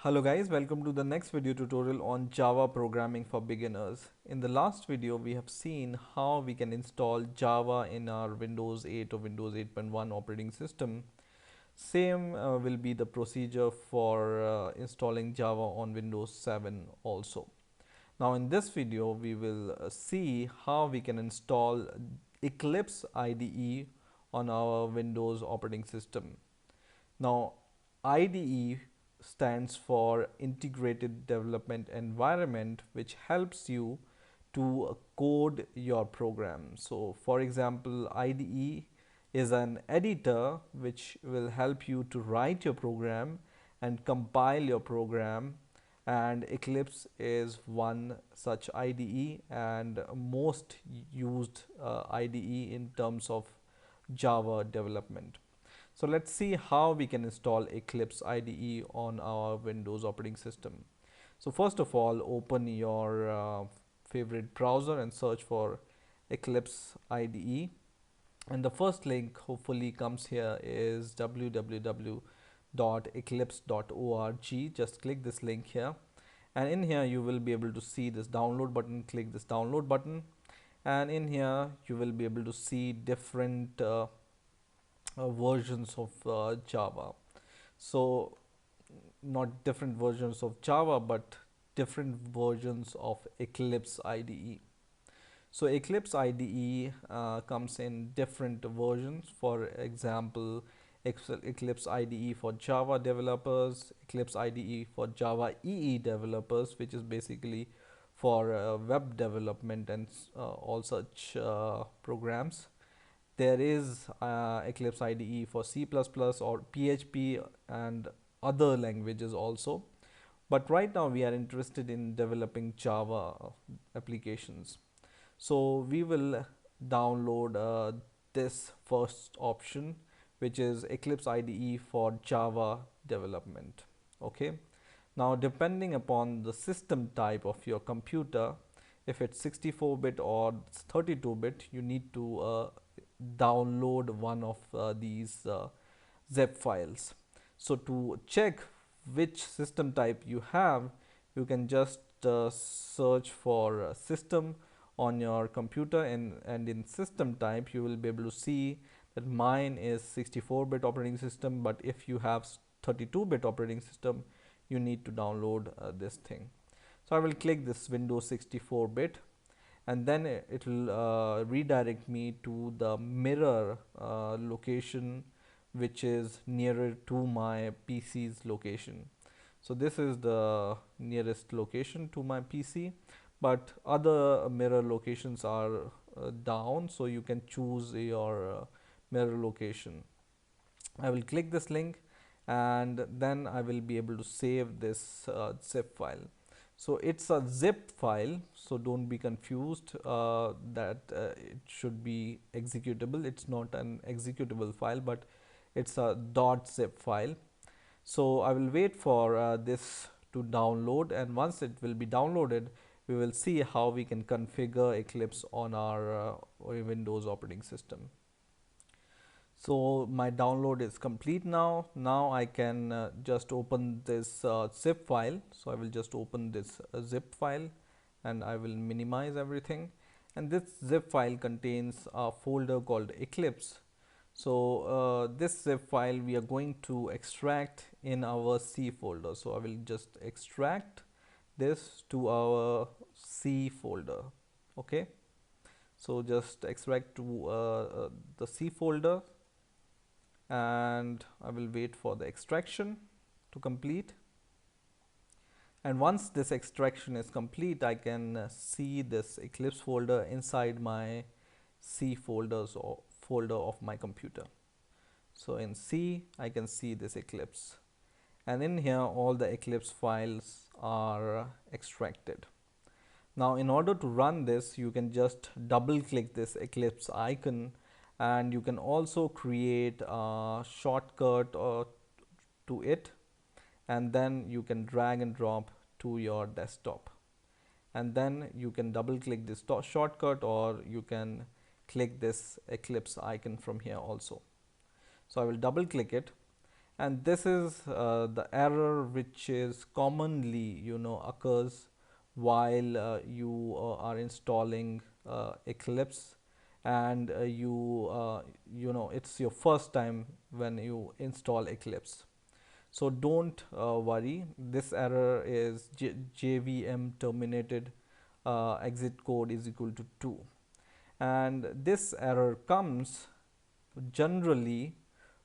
Hello guys, welcome to the next video tutorial on Java programming for beginners. In the last video, we have seen how we can install Java in our Windows 8 or Windows 8.1 operating system. Same will be the procedure for installing Java on Windows 7 also. Now in this video, we will see how we can install Eclipse IDE on our Windows operating system. Now, IDE stands for Integrated Development Environment, which helps you to code your program. So, for example, IDE is an editor which will help you to write your program and compile your program, and Eclipse is one such IDE and most used IDE in terms of Java development. So let's see how we can install Eclipse IDE on our Windows operating system. So first of all, open your favorite browser and search for Eclipse IDE. And the first link hopefully comes here is www.eclipse.org. Just click this link here. And in here you will be able to see this download button. Click this download button. And in here you will be able to see different versions of Java. So not different versions of Java, but different versions of Eclipse IDE. So Eclipse IDE comes in different versions. For example, Eclipse IDE for Java developers, Eclipse IDE for Java EE developers, which is basically for web development and all such programs. There is Eclipse IDE for C++ or PHP and other languages also. But right now we are interested in developing Java applications. So we will download this first option, which is Eclipse IDE for Java development. Okay. Now, depending upon the system type of your computer, if it's 64-bit or 32-bit, you need to download one of these zip files. So to check which system type you have, you can just search for system on your computer, and in system type you will be able to see that mine is 64-bit operating system, but if you have 32-bit operating system, you need to download this thing. So I will click this Windows 64-bit, and then it will redirect me to the mirror location, which is nearer to my PC's location. So this is the nearest location to my PC, but other mirror locations are down, so you can choose your mirror location. I will click this link, and then I will be able to save this zip file. So it's a zip file, so don't be confused that it should be executable. It's not an executable file, but it's a .zip file. So I will wait for this to download, and once it will be downloaded, we will see how we can configure Eclipse on our Windows operating system. So my download is complete now. Now I can just open this zip file. So I will just open this zip file, and I will minimize everything. And this zip file contains a folder called Eclipse. So this zip file we are going to extract in our C folder. So I will just extract this to our C folder. Okay. So just extract to the C folder, and I will wait for the extraction to complete. And once this extraction is complete, I can see this Eclipse folder inside my C folders or folder of my computer. So in C, I can see this Eclipse, and in here all the Eclipse files are extracted. Now in order to run this, you can just double click this Eclipse icon, and you can also create a shortcut to it, and then you can drag and drop to your desktop, and then you can double click this shortcut, or you can click this Eclipse icon from here also. So I will double click it, And this is the error which is commonly occurs while you are installing Eclipse, and it's your first time when you install Eclipse. So don't worry, this error is JVM terminated exit code is equal to 2, and this error comes generally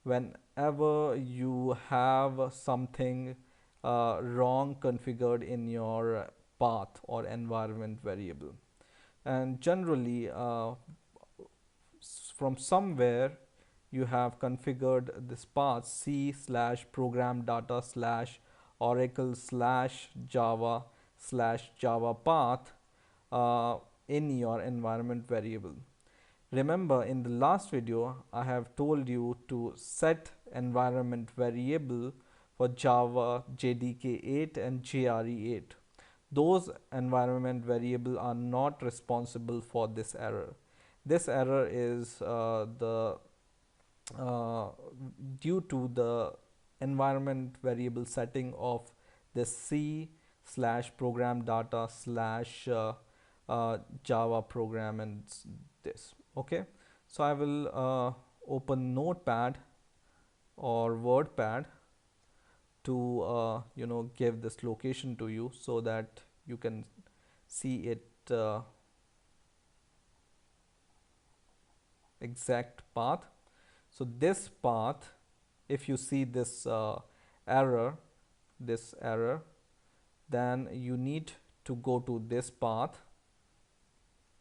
whenever you have something wrong configured in your path or environment variable. And generally from somewhere you have configured this path c slash program data slash oracle slash java slash java path uh, in your environment variable. Remember, in the last video, I have told you to set environment variable for Java JDK8 and JRE8. Those environment variable are not responsible for this error. This error is the uh, due to the environment variable setting of this C slash program data slash Java program and this. Okay, so I will open Notepad or WordPad to give this location to you so that you can see it exact path. So this path, if you see this error, this error, then you need to go to this path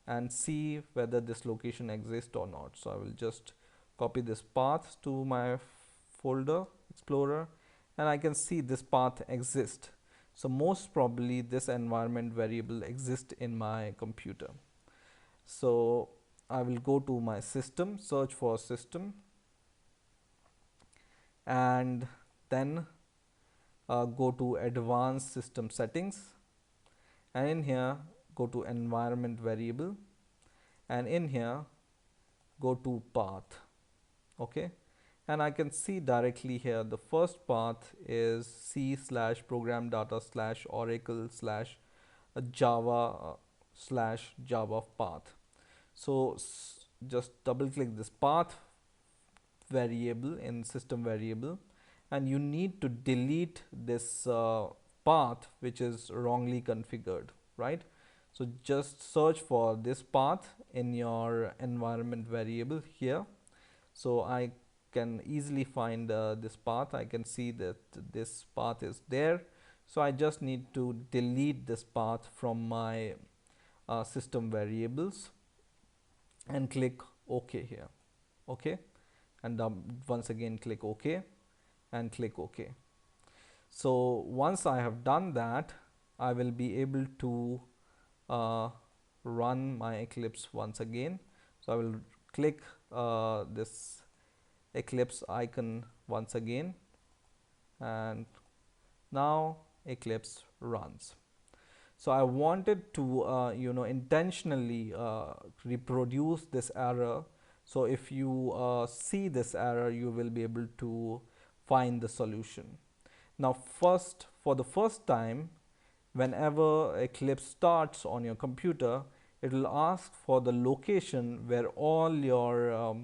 and see whether this location exists or not. So I will just copy this path to my folder explorer, and I can see this path exists. So most probably this environment variable exists in my computer. So I will go to my system, search for system, and then go to advanced system settings, and in here go to environment variable, and in here go to path. Okay, and I can see directly here the first path is c slash program data slash oracle slash java slash java path. So just double click this path variable in system variable, and you need to delete this path which is wrongly configured, right? So just search for this path in your environment variable here. So I can easily find this path. I can see that this path is there. So I just need to delete this path from my system variables and click OK here. Okay, and once again click OK and click OK. So once I have done that, I will be able to uh, run my Eclipse once again. So I will click this Eclipse icon once again, and now Eclipse runs. So I wanted to intentionally reproduce this error. So if you see this error, you will be able to find the solution. Now first, for the first time, whenever Eclipse starts on your computer, it will ask for the location where all your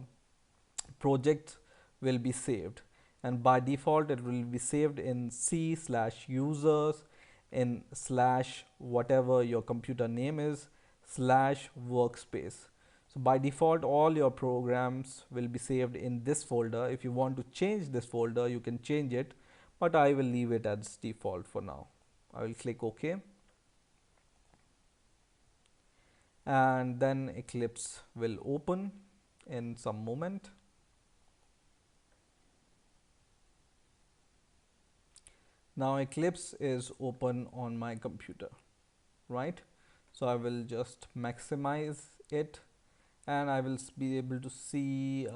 projects will be saved, and by default it will be saved in c slash users in slash whatever your computer name is slash workspace. So by default all your programs will be saved in this folder. If you want to change this folder, you can change it, but I will leave it as default for now. I will click OK, and then Eclipse will open in some moment. Now Eclipse is open on my computer, right? So I will just maximize it, and I will be able to see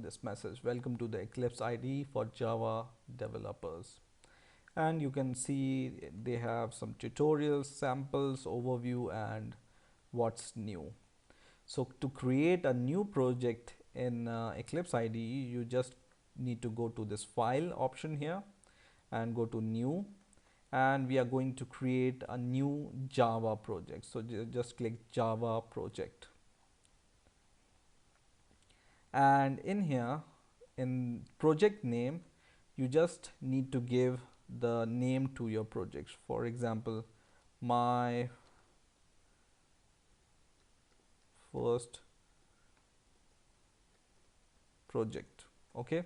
this message: welcome to the Eclipse IDE for Java developers. And you can see they have some tutorials, samples, overview, and what's new. So to create a new project in Eclipse IDE, you just need to go to this file option here and go to new, and we are going to create a new Java project. So just click Java project, and in here in project name you just need to give the name to your project. For example, my first project. Okay,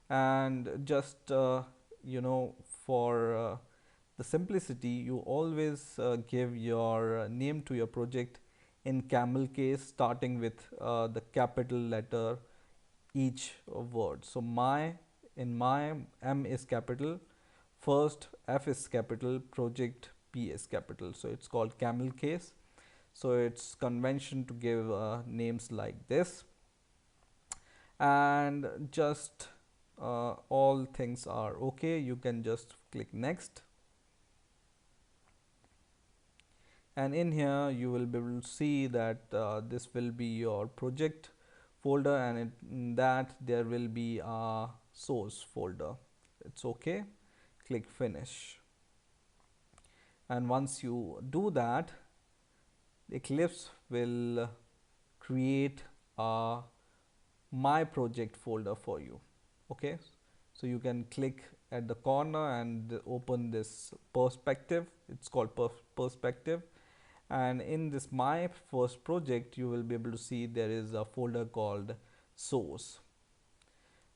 and just for the simplicity, you always give your name to your project in camel case, starting with the capital letter each word. So my, in my, M is capital, first F is capital, project P is capital, so it's called camel case. So it's convention to give names like this, and just all things are okay, you can just click next, and in here you will be able to see that this will be your project folder, and in that there will be a source folder. It's okay, click finish, and once you do that, Eclipse will create a my project folder for you. Okay, so you can click at the corner and open this perspective. It's called perspective, and in this my first project you will be able to see there is a folder called source.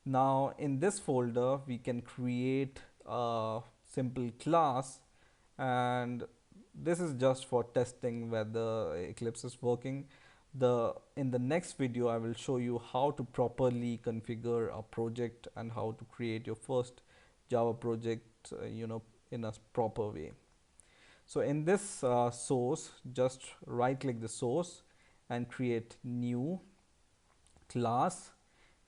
Now in this folder we can create a simple class, and this is just for testing whether Eclipse is working. In the next video I will show you how to properly configure a project and how to create your first Java project in a proper way. So in this source, just right click the source and create new class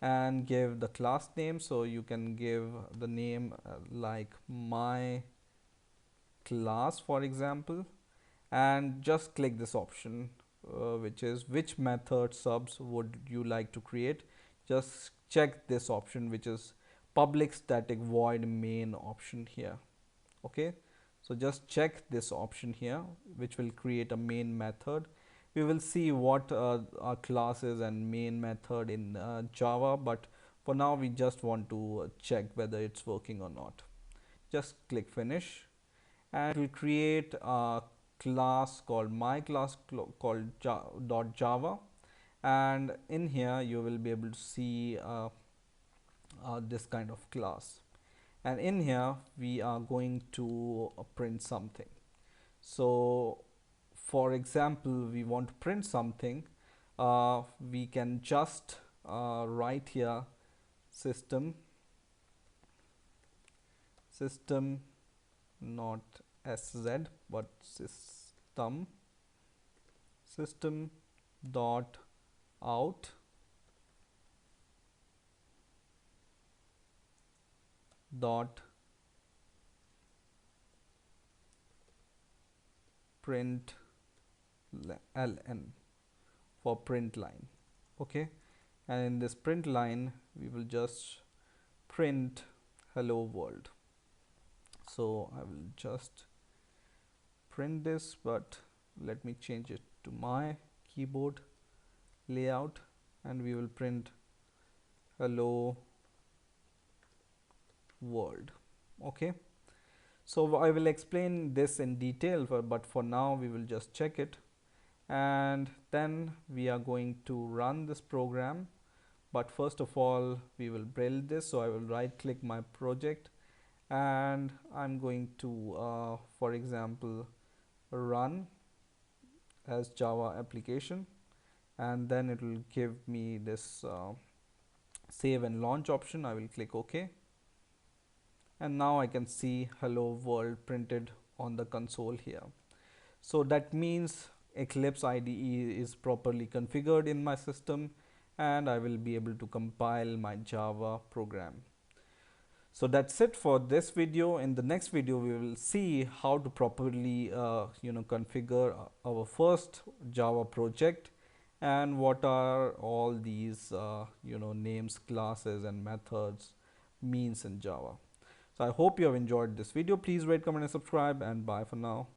and give the class name. So you can give the name like my class, for example, and just click this option which is which method subs would you like to create. Just check this option, which is public static void main option here. Okay, so just check this option here, which will create a main method. We will see what are classes and main method in Java, but for now we just want to check whether it's working or not. Just click finish, and it will create a class called my class called .java, and in here you will be able to see this kind of class, and in here we are going to print something. So for example, we want to print something, we can just write here system not sz but system dot out dot print ln for print line. Okay, and in this print line we will just print hello world. So I will just print this, but let me change it to my keyboard layout, and we will print hello world. Okay, so I will explain this in detail, but for now we will just check it, and then we are going to run this program. But first of all we will build this. So I will right click my project, and I'm going to for example run as Java application, and then it will give me this save and launch option. I will click OK, and now I can see hello world printed on the console here. So that means Eclipse IDE is properly configured in my system, and I will be able to compile my Java program. So that's it for this video. In the next video we will see how to properly configure our first Java project, and what are all these names, classes and methods means in Java. So I hope you have enjoyed this video. Please rate, comment, and subscribe, and bye for now.